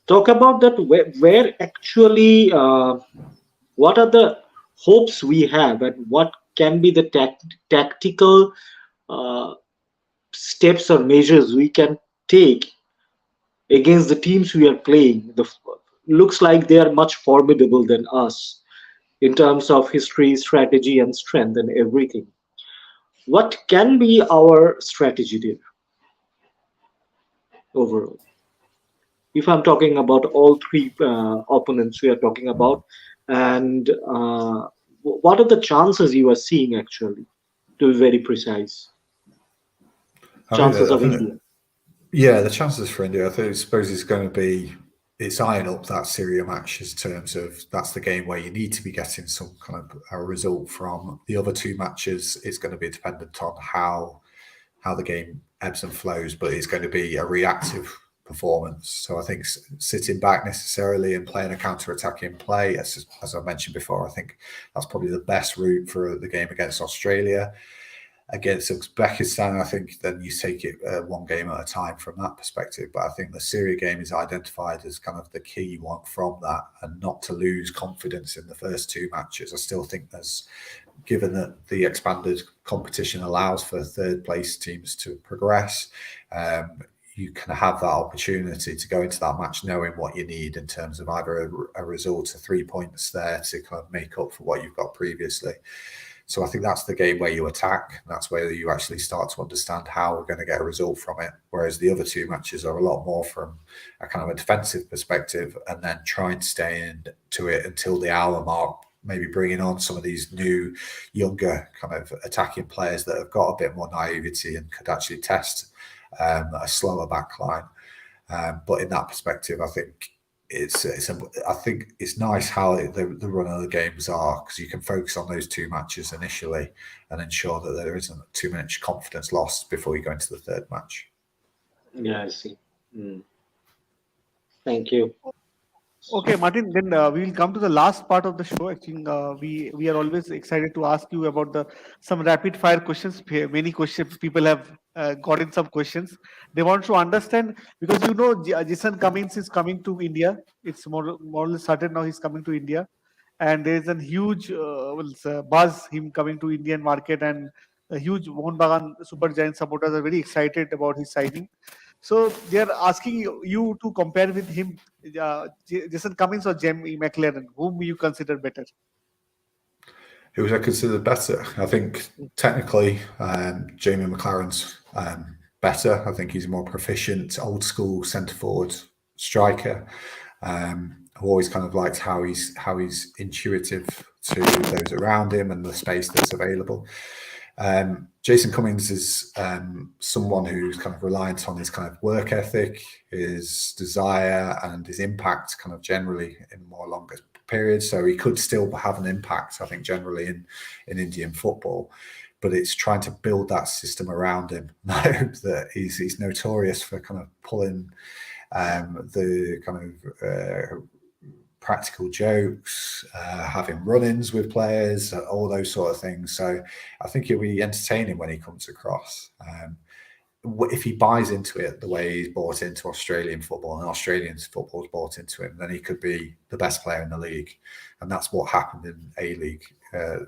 talk about that where actually what are the hopes we have and what can be the tactical uh, steps or measures we can take against the teams we are playing. Looks like they are much formidable than us in terms of history, strategy, and strength and everything. What can be our strategy there overall? If I'm talking about all three opponents we are talking about, and what are the chances you are seeing actually, to be very precise? Chances I of think India. yeah, the chances for India, I suppose it's going to be it's eyeing up that Syria match in terms of that's the game where you need to be getting some kind of a result from. The other two matches is going to be dependent on how the game ebbs and flows, but it's going to be a reactive performance. So I think sitting back necessarily and playing a counter-attacking play, as I mentioned before, I think that's probably the best route for the game against Australia. Against Uzbekistan, I think then you take it one game at a time from that perspective. But I think the Syria game is identified as kind of the key one from that, and not to lose confidence in the first two matches. I still think there's, given that the expanded competition allows for third place teams to progress, you can have that opportunity to go into that match knowing what you need in terms of either a result or 3 points there to kind of make up for what you've got previously. So I think that's the game where you attack. That's where you actually start to understand how we're going to get a result from it. Whereas the other two matches are a lot more from a kind of a defensive perspective, and then try and stay into it until the hour mark, maybe bringing on some of these new, younger kind of attacking players that have got a bit more naivety and could actually test a slower back line. But in that perspective, I think I think it's nice how the run of the games are, because you can focus on those two matches initially and ensure that there isn't too much confidence lost before you go into the third match. Yeah, I see. Mm. Thank you. Okay, Martin. Then we will come to the last part of the show. I think we are always excited to ask you about the some rapid fire questions. Many questions people have gotten some questions. They want to understand, because Jason Cummings is coming to India. It's more or less certain now he's coming to India, and there is a huge buzz him coming to Indian market, and a huge Mohun Bagan Super Giant supporters are very excited about his signing. So they are asking you to compare with him, Jason Cummings or Jamie McLaren, whom you consider better? Who was I considered better? I think technically Jamie McLaren's better. I think he's a more proficient, old school centre forward striker. I've always kind of liked how he's intuitive to those around him and the space that's available. Jason Cummings is someone who's kind of reliant on his kind of work ethic, his desire, and his impact kind of generally in more longer periods. So he could still have an impact, I think, generally in Indian football. But it's trying to build that system around him. That he's notorious for kind of pulling the kind of practical jokes, having run-ins with players, all those sort of things. So I think it'll be entertaining when he comes across. if he buys into it the way he's bought into Australian football and Australian football's bought into him, then he could be the best player in the league. And that's what happened in A-League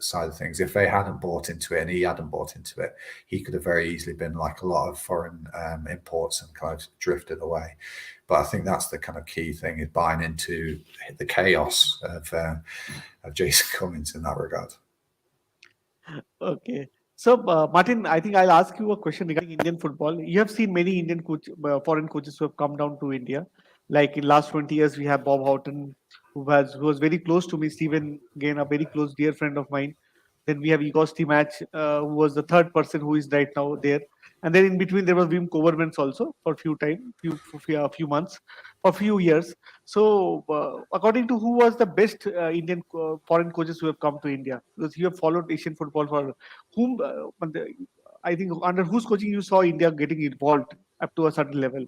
side of things. If they hadn't bought into it and he hadn't bought into it, he could have very easily been like a lot of foreign imports and kind of drifted away. But I think that's the kind of key thing, is buying into the chaos of Jason Cummings in that regard. Okay. So, Martin, I think I'll ask you a question regarding Indian football. You have seen many Indian foreign coaches who have come down to India. Like in last 20 years, we have Bob Houghton, who was very close to me. Stephen, again, a very close, dear friend of mine. Then we have Igor Stimac, who was the third person who is right now there. And then in between, there was Wim Kovermans also for a few months, for a few years. So, according to who was the best Indian foreign coaches who have come to India? Because you have followed Asian football for whom, I think, under whose coaching you saw India getting involved up to a certain level?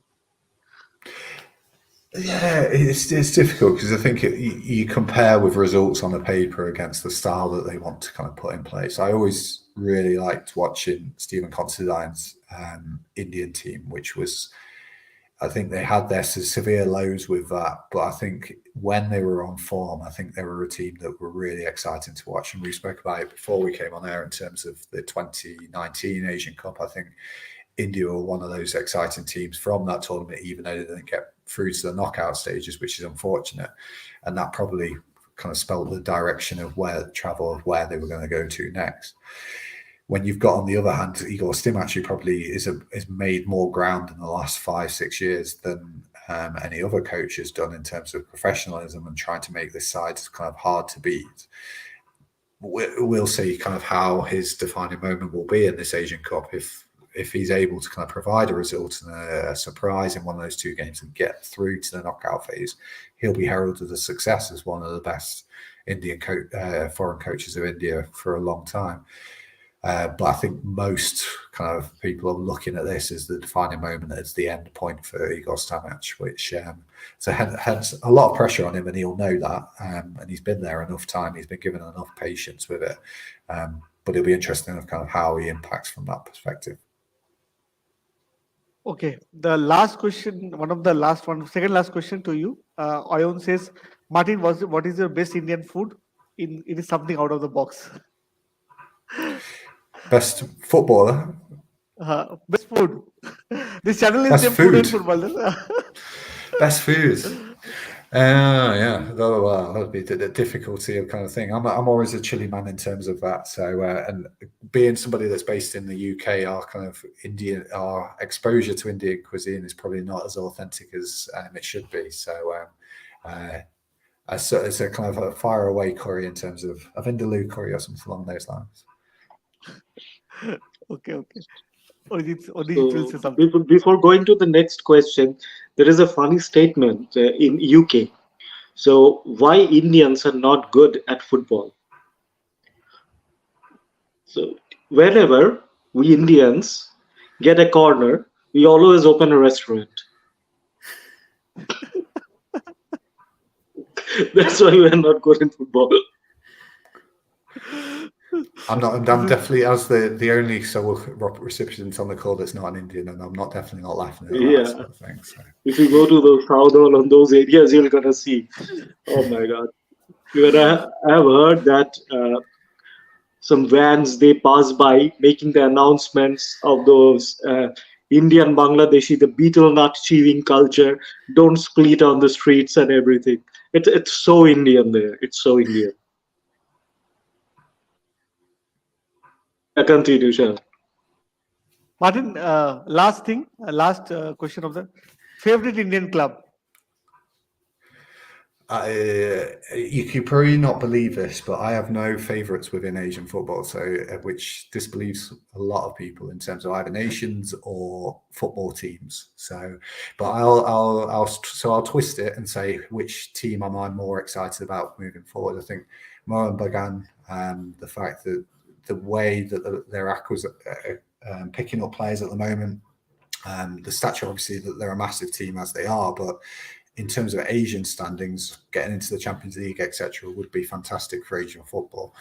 Yeah, it's difficult because I think you compare with results on the paper against the style that they want to kind of put in place. I always really liked watching Stephen Considine's Indian team, which was, I think they had their severe lows with that. But I think when they were on form, I think they were a team that were really exciting to watch. And we spoke about it before we came on air in terms of the 2019 Asian Cup. I think India were one of those exciting teams from that tournament, even though they didn't get through to the knockout stages, which is unfortunate. And that probably kind of spelled the direction of where they were going to go to next. When you've got, on the other hand, Igor Stimac, who probably is made more ground in the last 5-6 years than any other coach has done in terms of professionalism and trying to make this side kind of hard to beat. We'll see kind of how his defining moment will be in this Asian Cup if he's able to kind of provide a result and a surprise in one of those two games and get through to the knockout phase. He'll be heralded as success as one of the best Indian foreign coaches of India for a long time. But I think most kind of people are looking at this as the defining moment, as the end point for Igor Stimac, which so has a lot of pressure on him, and he'll know that. And he's been there enough time; he's been given enough patience with it. But it'll be interesting of kind of how he impacts from that perspective. Okay, the last question, second last question to you. Ayon says, Martin, what is your best Indian food? It is something out of the box. Best footballer? Best food. This channel is Best named food. Food and Football. Best food. Yeah, that'd be the difficulty of kind of thing. I'm always a chili man in terms of that. So, and being somebody that's based in the UK, our exposure to Indian cuisine is probably not as authentic as it should be. So, it's a kind of a fire away curry in terms of Vindaloo curry or something along those lines. Okay. So before going to the next question, there is a funny statement in UK. So why Indians are not good at football? So whenever we Indians get a corner, we always open a restaurant. That's why we are not good in football. I'm definitely, as the only sole recipient on the call that's not an Indian, and I'm definitely not laughing at that sort of thing. So. If you go to those Southall and those areas, you're gonna see. Oh my God! Even I have heard that some vans, they pass by making the announcements of those Indian Bangladeshi, the beetle nut chewing culture. Don't split on the streets and everything. It's so Indian there. It's so Indian. Continue, Sean. Martin, last question of the favorite Indian club. You could probably not believe this, but I have no favourites within Asian football, so which disbelieves a lot of people in terms of either nations or football teams. So, but I'll twist it and say which team am I more excited about moving forward. I think Mohun Bagan, the fact that the way that they're picking up players at the moment, the stature obviously that they're a massive team as they are, but in terms of Asian standings, getting into the Champions League, etc., would be fantastic for Asian football.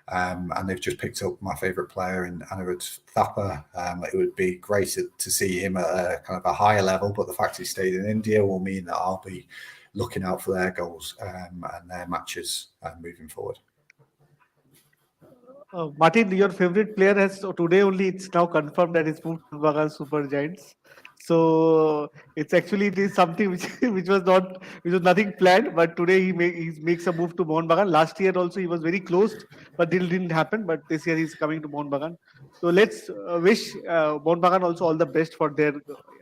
And they've just picked up my favourite player in Anirudh Thapa. It would be great to see him at a kind of a higher level, but the fact he stayed in India will mean that I'll be looking out for their goals and their matches moving forward. Martin, your favorite player has today only it's now confirmed that it's moved to Bagan Super Giants. So it's actually it is something which which was nothing planned, but today he makes a move to Mohun Bagan. Last year also he was very close, but it didn't happen. But this year he's coming to Mohun Bagan. So let's wish Mohun Bagan also all the best for their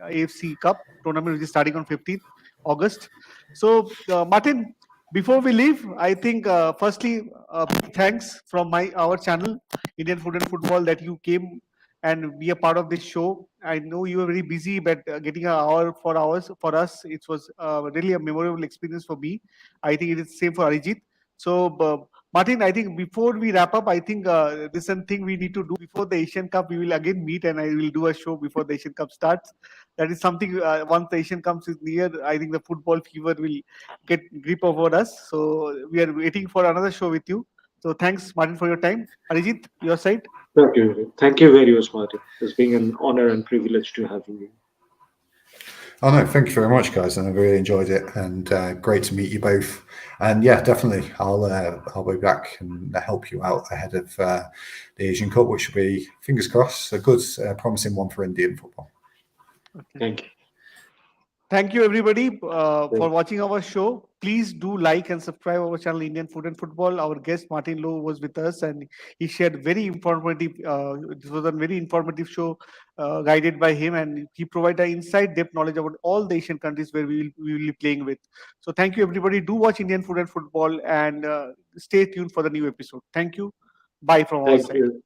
AFC Cup tournament, which is starting on 15th August. So Martin, before we leave, I think firstly, big thanks from our channel, Indian Food and Football, that you came and be a part of this show. I know you were very busy, but getting an hour for hours for us, it was really a memorable experience for me. I think it is same for Arijit. So, Martin, I think before we wrap up, I think this is something we need to do before the Asian Cup. We will again meet, and I will do a show before the Asian Cup starts. That is something. Once the Asian Cup is near, I think the football fever will get grip over us. So we are waiting for another show with you. So thanks, Martin, for your time. Arijit, your side. Thank you. Thank you very much, Martin. It's been an honor and privilege to have you. Oh no, thank you very much, guys, and I really enjoyed it, and great to meet you both. And yeah, definitely, I'll be back and help you out ahead of the Asian Cup, which will be, fingers crossed, a good, promising one for Indian football. Okay. Thank you. Thank you, everybody, for watching our show. Please do like and subscribe our channel, Indian Food and Football. Our guest, Martin Lowe, was with us, and he shared very informative. This was a very informative show, guided by him, and he provided inside depth knowledge about all the Asian countries where we will be playing with. So, thank you, everybody. Do watch Indian Food and Football, and stay tuned for the new episode. Thank you. Bye from our Thank side. you.